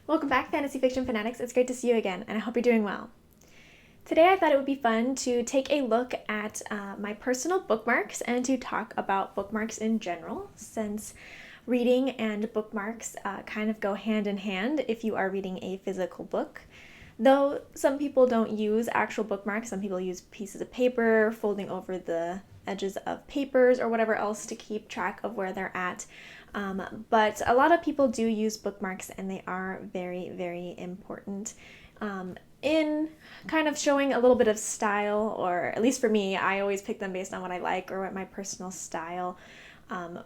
Welcome back, Fantasy Fiction Fanatics. It's great to see you again, and I hope you're doing well. Today I thought it would be fun to take a look at my personal bookmarks and to talk about bookmarks in general, since reading and bookmarks kind of go hand in hand if you are reading a physical book. Though some people don't use actual bookmarks, some people use pieces of paper, folding over the edges of papers or whatever else to keep track of where they're at. But a lot of people do use bookmarks, and they are very, very important in kind of showing a little bit of style, or at least for me, I always pick them based on what I like or what my personal style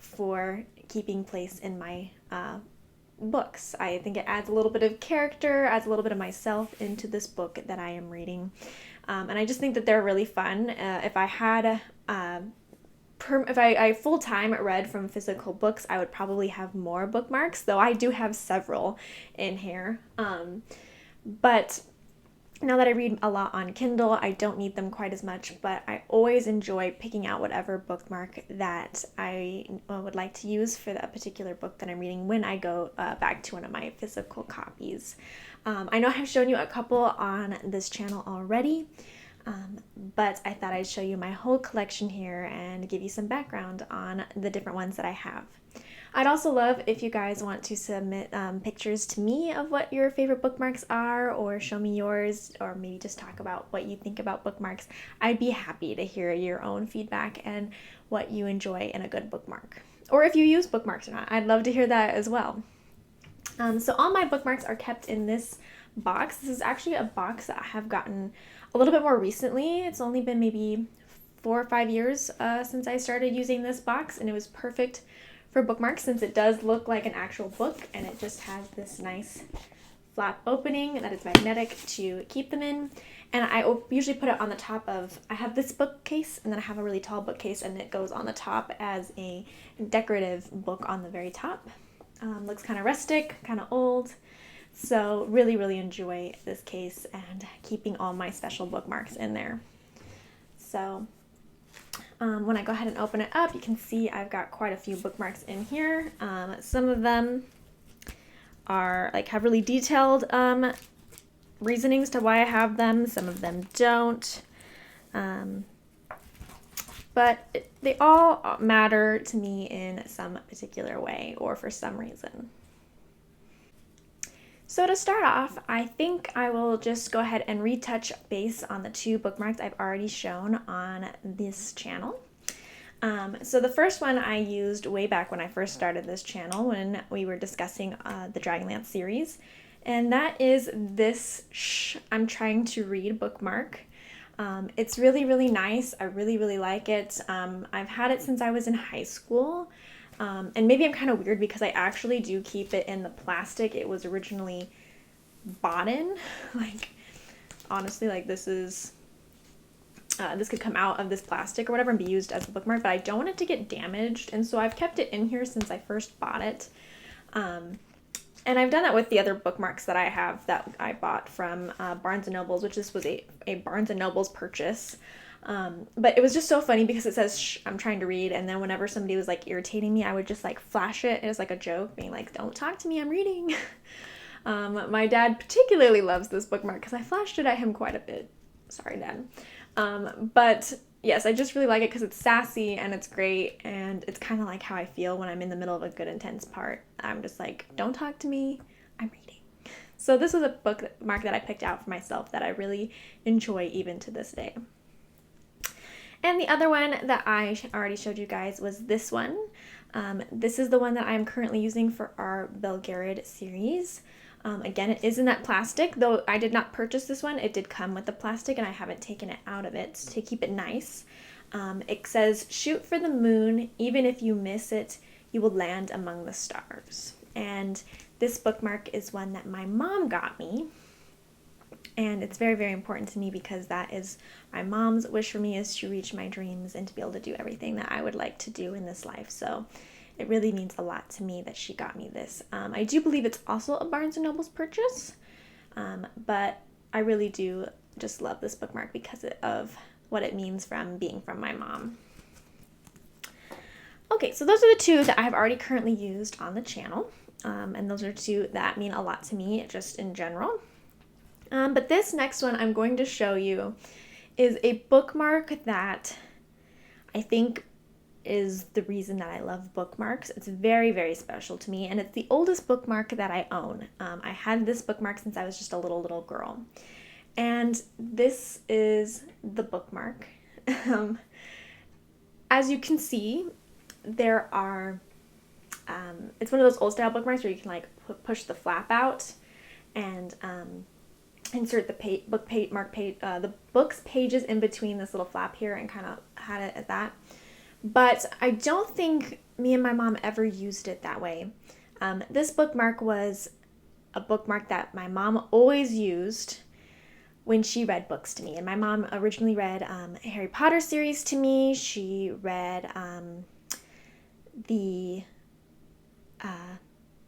for keeping place in my books. I think it adds a little bit of character, adds a little bit of myself into this book that I am reading. And I just think that they're really fun. If I had if I full-time read from physical books, I would probably have more bookmarks, though I do have several in here. But now that I read a lot on Kindle, I don't need them quite as much, but I always enjoy picking out whatever bookmark that I would like to use for that particular book that I'm reading when I go back to one of my physical copies. I know I've shown you a couple on this channel already, but I thought I'd show you my whole collection here and give you some background on the different ones that I have. I'd also love if you guys want to submit pictures to me of what your favorite bookmarks are, or show me yours, or maybe just talk about what you think about bookmarks. I'd be happy to hear your own feedback and what you enjoy in a good bookmark. Or if you use bookmarks or not, I'd love to hear that as well. So all my bookmarks are kept in this box. This is actually a box that I have gotten a little bit more recently. It's only been maybe 4 or 5 years since I started using this box, and it was perfect for bookmarks since it does look like an actual book, and it just has this nice flap opening that is magnetic to keep them in. And I usually put it on the top of, I have this bookcase, and then I have a really tall bookcase, and it goes on the top as a decorative book on the very top. Looks kind of rustic, kind of old. So really, really enjoy this case and keeping all my special bookmarks in there. So when I go ahead and open it up, you can see I've got quite a few bookmarks in here. Some of them are have really detailed reasonings to why I have them. Some of them don't. But they all matter to me in some particular way or for some reason. So to start off, I think I will just go ahead and retouch base on the 2 bookmarks I've already shown on this channel. So the first one I used way back when I first started this channel when we were discussing the Dragonlance series, and that is this I'm Trying to Read bookmark. It's really, really nice. I really, really like it. I've had it since I was in high school. And maybe I'm kind of weird because I actually do keep it in the plastic it was originally bought in. Honestly, this is, this could come out of this plastic or whatever and be used as a bookmark, but I don't want it to get damaged. And so I've kept it in here since I first bought it. And I've done that with the other bookmarks that I have that I bought from Barnes & Noble's, which this was a Barnes & Noble's purchase. But it was just so funny because it says, "Shh, I'm trying to read," and then whenever somebody was irritating me, I would just flash it as a joke, being "Don't talk to me, I'm reading." My dad particularly loves this bookmark because I flashed it at him quite a bit. Sorry, Dad. But yes, I just really like it because it's sassy and it's great, and it's kind of like how I feel when I'm in the middle of a good intense part. I'm just "Don't talk to me, I'm reading." So this was a bookmark that I picked out for myself that I really enjoy even to this day. And the other one that I already showed you guys was this one. This is the one that I'm currently using for our Belgariad series. Again, it is in that plastic, though I did not purchase this one. It did come with the plastic, and I haven't taken it out of it to keep it nice. It says, "Shoot for the moon. Even if you miss it, you will land among the stars." And this bookmark is one that my mom got me. And it's very, very important to me because that is my mom's wish for me, is to reach my dreams and to be able to do everything that I would like to do in this life. So it really means a lot to me that she got me this. I do believe it's also a Barnes & Noble's purchase, but I really do just love this bookmark because of what it means from being from my mom. Okay, so those are the 2 that I have already currently used on the channel. and those are two that mean a lot to me just in general. But this next one I'm going to show you is a bookmark that I think is the reason that I love bookmarks. It's very, very special to me, and it's the oldest bookmark that I own. I had this bookmark since I was just a little girl. And this is the bookmark. As you can see, there are, it's one of those old style bookmarks where you can like push the flap out and insert the the book's pages in between this little flap here, and kind of had it at that. But I don't think me and my mom ever used it that way. This bookmark was a bookmark that my mom always used when she read books to me. And my mom originally read Harry Potter series to me. She read the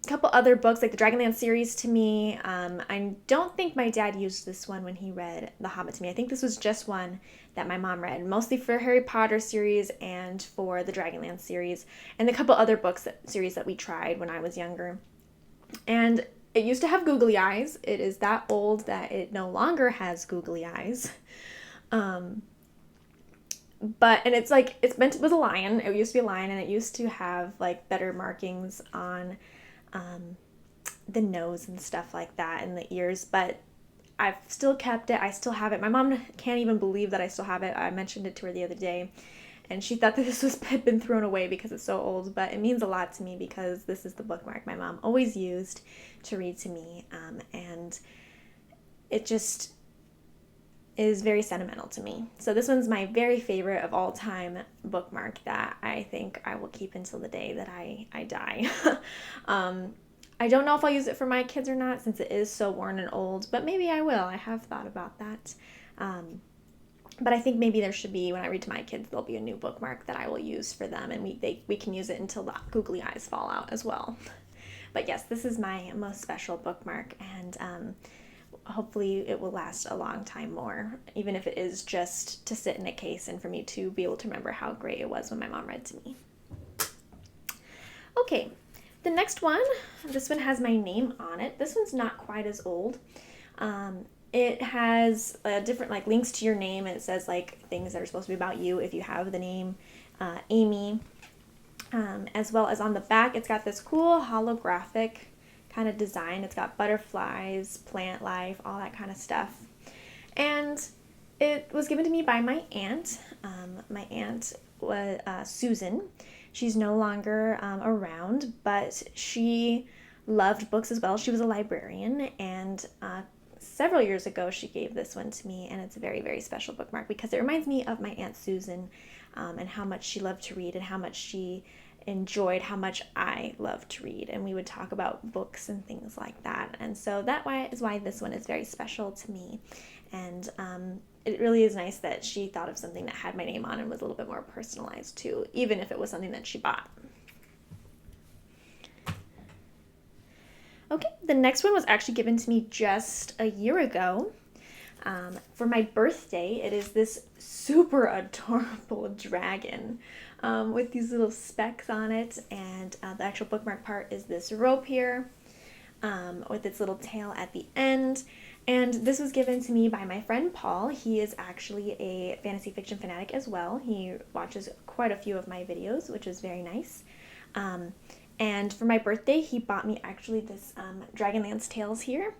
couple other books like the Dragonlance series to me. I don't think my dad used this one when he read The Hobbit to me. I think this was just one that my mom read, mostly for Harry Potter series and for the Dragonlance series, and the couple other series that we tried when I was younger. And it used to have googly eyes. It is that old that it no longer has googly eyes. And it's like, it was a lion. It used to be a lion, and it used to have like better markings on the nose and stuff like that, and the ears, but I've still kept it. I still have it. My mom can't even believe that I still have it. I mentioned it to her the other day, and she thought that had been thrown away because it's so old, but it means a lot to me because this is the bookmark my mom always used to read to me, and it just is very sentimental to me. So this one's my very favorite of all time bookmark that I think I will keep until the day that I die. I don't know if I'll use it for my kids or not, since it is so worn and old, but maybe I will. I have thought about that. But I think maybe there should be, when I read to my kids, there'll be a new bookmark that I will use for them, and we can use it until the googly eyes fall out as well. But yes, this is my most special bookmark, and hopefully it will last a long time more, even if it is just to sit in a case and for me to be able to remember how great it was when my mom read to me. Okay, the next one, this one has my name on it. This one's not quite as old. It has different like links to your name, and it says like things that are supposed to be about you if you have the name Amy. As well as on the back, it's got this cool holographic kind of design. It's got butterflies, plant life, all that kind of stuff. And it was given to me by my aunt. My aunt was Susan. She's no longer around, but she loved books as well. She was a librarian, and several years ago she gave this one to me, and it's a very, very special bookmark because it reminds me of my Aunt Susan, and how much she loved to read and how much she enjoyed how much I loved to read, and we would talk about books and things like that. And so that is why this one is very special to me. And it really is nice that she thought of something that had my name on and was a little bit more personalized too, even if it was something that she bought. Okay, the next one was actually given to me just a year ago. For my birthday. It is this super adorable dragon with these little specks on it, and the actual bookmark part is this rope here with its little tail at the end. And this was given to me by my friend Paul. He is actually a fantasy fiction fanatic as well. He watches quite a few of my videos, which is very nice. And for my birthday, he bought me actually this Dragonlance Tales here,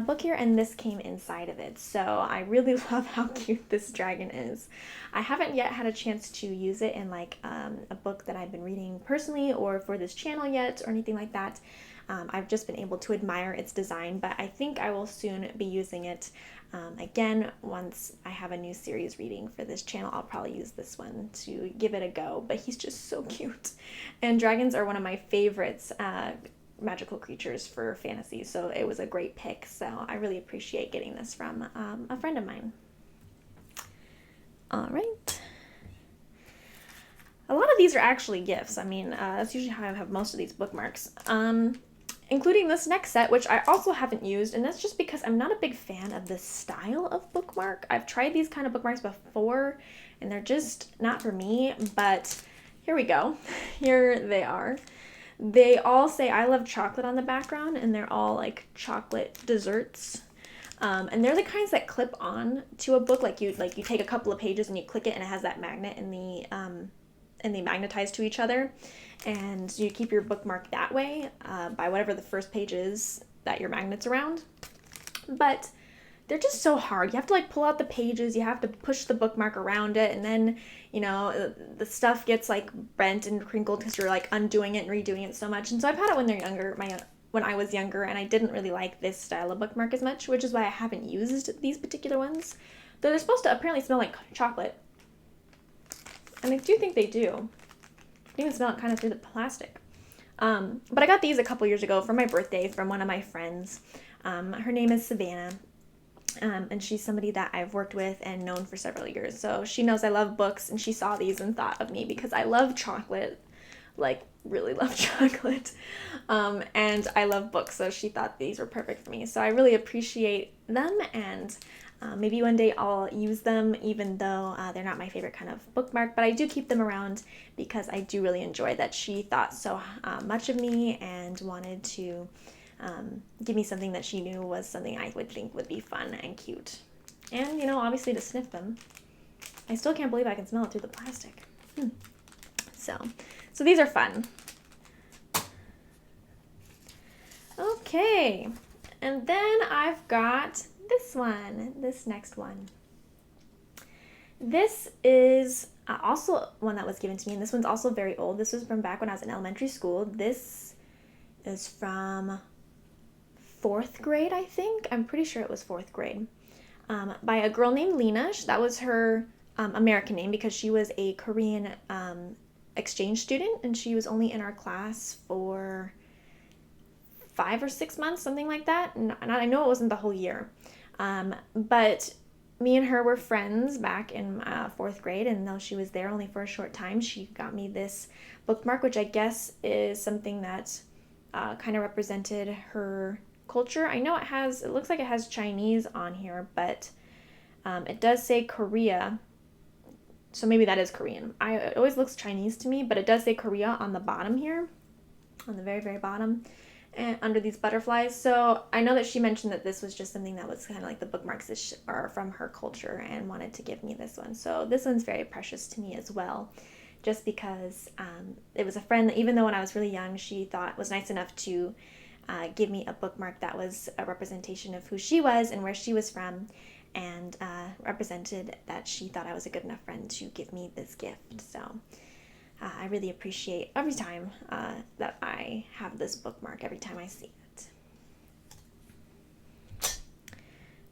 book here, and this came inside of it. So I really love how cute this dragon is. I haven't yet had a chance to use it in like a book that I've been reading personally or for this channel yet or anything like that. I've just been able to admire its design, but I think I will soon be using it again. Once I have a new series reading for this channel, I'll probably use this one to give it a go, but he's just so cute. And dragons are one of my favorites magical creatures for fantasy, so it was a great pick. So I really appreciate getting this from a friend of mine. All right. A lot of these are actually gifts. I mean, that's usually how I have most of these bookmarks. Including this next set, which I also haven't used, and that's just because I'm not a big fan of this style of bookmark. I've tried these kind of bookmarks before, and they're just not for me, but here we go. Here they are. they all say I love chocolate on the background, and they're all like chocolate desserts. And they're the kinds that clip on to a book, like you take a couple of pages and you click it, and it has that magnet, and they magnetize to each other, and you keep your bookmark that way by whatever the first page is that your magnet's around. But they're just so hard. You have to like pull out the pages, you have to push the bookmark around it, and then, you know, the stuff gets like bent and crinkled because you're like undoing it and redoing it so much. And so I've had it when they're younger, when I was younger, and I didn't really like this style of bookmark as much, which is why I haven't used these particular ones. Though they're supposed to apparently smell like chocolate. And I do think they do. You can even smell it kind of through the plastic. But I got these a couple years ago for my birthday from one of my friends. Her name is Savannah. And she's somebody that I've worked with and known for several years. So she knows I love books, and she saw these and thought of me because I love chocolate, like really love chocolate. And I love books, so she thought these were perfect for me. So I really appreciate them, and maybe one day I'll use them, even though they're not my favorite kind of bookmark, but I do keep them around because I do really enjoy that she thought so much of me and wanted to give me something that she knew was something I would think would be fun and cute. And, you know, obviously to sniff them. I still can't believe I can smell it through the plastic. So these are fun. Okay, and then I've got this next one. This is also one that was given to me, and this one's also very old. This was from back when I was in elementary school. This is from 4th grade, I think. I'm pretty sure it was 4th grade. By a girl named Lena. That was her American name because she was a Korean exchange student, and she was only in our class for 5 or 6 months, something like that. And I know it wasn't the whole year. But me and her were friends back in 4th grade, and though she was there only for a short time, she got me this bookmark, which I guess is something that kind of represented her culture. I know it looks like it has Chinese on here, but it does say Korea, so maybe that is Korean. It always looks Chinese to me, but it does say Korea on the bottom here, on the very, very bottom, and under these butterflies. So I know that she mentioned that this was just something that was kind of like the bookmarks that are from her culture, and wanted to give me this one. So this one's very precious to me as well, just because it was a friend that, even though when I was really young, she thought was nice enough to give me a bookmark that was a representation of who she was and where she was from, and represented that she thought I was a good enough friend to give me this gift. So I really appreciate every time that I have this bookmark, every time I see it.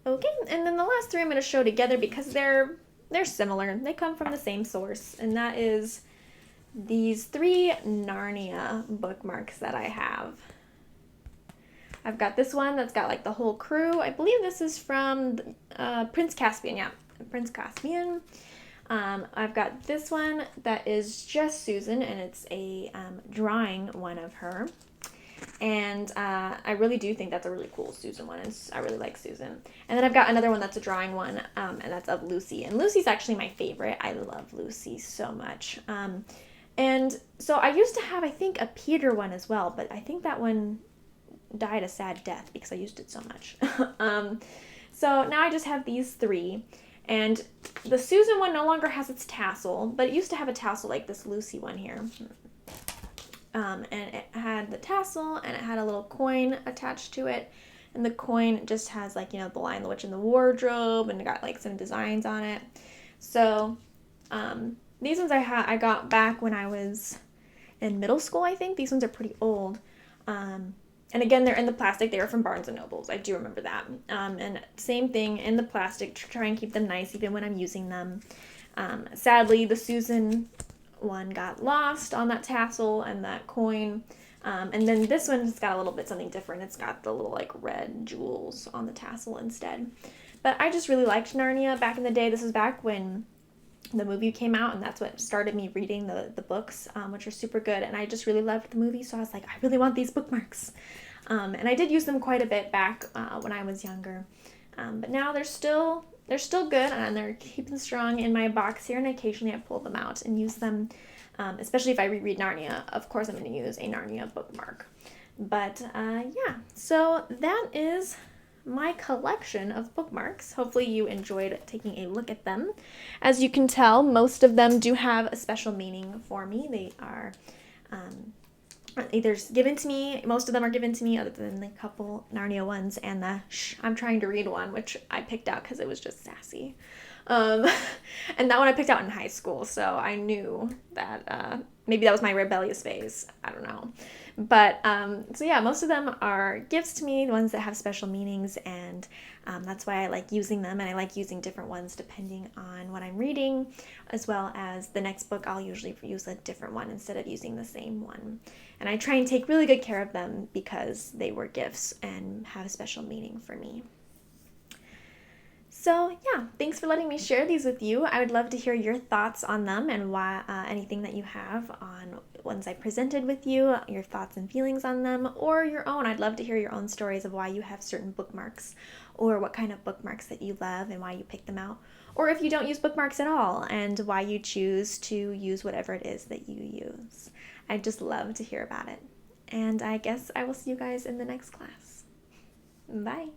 Okay, and then the last three I'm going to show together because they're similar. They come from the same source, and that is these 3 Narnia bookmarks that I have. I've got this one that's got like the whole crew. I believe this is from Prince Caspian. Yeah, Prince Caspian. I've got this one that is just Susan, and it's a drawing one of her. And I really do think that's a really cool Susan one. I really like Susan. And then I've got another one that's a drawing one, and that's of Lucy. And Lucy's actually my favorite. I love Lucy so much. And so I used to have, I think, a Peter one as well, but I think that one died a sad death because I used it so much. So now I just have these 3. And the Susan one no longer has its tassel, but it used to have a tassel like this Lucy one here. And it had the tassel, and it had a little coin attached to it. And the coin just has, like, you know, the Lion, the Witch, and the Wardrobe, and it got like some designs on it. So these ones I got back when I was in middle school, I think. These ones are pretty old. And again, they're in the plastic. They were from Barnes & Nobles. I do remember that. And same thing, in the plastic, to try and keep them nice even when I'm using them. Sadly, the Susan one got lost on that tassel and that coin. And then this one has got a little bit something different. It's got the little like red jewels on the tassel instead. But I just really liked Narnia back in the day. This is back when the movie came out, and that's what started me reading the books, which are super good. And I just really loved the movie, so I was like, I really want these bookmarks. And I did use them quite a bit back when I was younger. But now they're still good, and they're keeping strong in my box here, and occasionally I pull them out and use them especially if I reread Narnia. Of course, I'm going to use a Narnia bookmark. But yeah, so that is my collection of bookmarks. Hopefully you enjoyed taking a look at them. As you can tell, most of them do have a special meaning for me. They are either given to me, most of them are given to me, other than the couple Narnia ones and the Shh, I'm trying to read one, which I picked out because it was just sassy. And that one I picked out in high school, so I knew that maybe that was my rebellious phase. I don't know. But so yeah, most of them are gifts to me, the ones that have special meanings, and that's why I like using them, and I like using different ones depending on what I'm reading, as well as the next book I'll usually use a different one instead of using the same one. And I try and take really good care of them because they were gifts and have a special meaning for me. So yeah, thanks for letting me share these with you. I would love to hear your thoughts on them and why anything that you have on ones I presented with you, your thoughts and feelings on them, or your own. I'd love to hear your own stories of why you have certain bookmarks, or what kind of bookmarks that you love and why you pick them out, or if you don't use bookmarks at all and why you choose to use whatever it is that you use. I'd just love to hear about it. And I guess I will see you guys in the next class. Bye.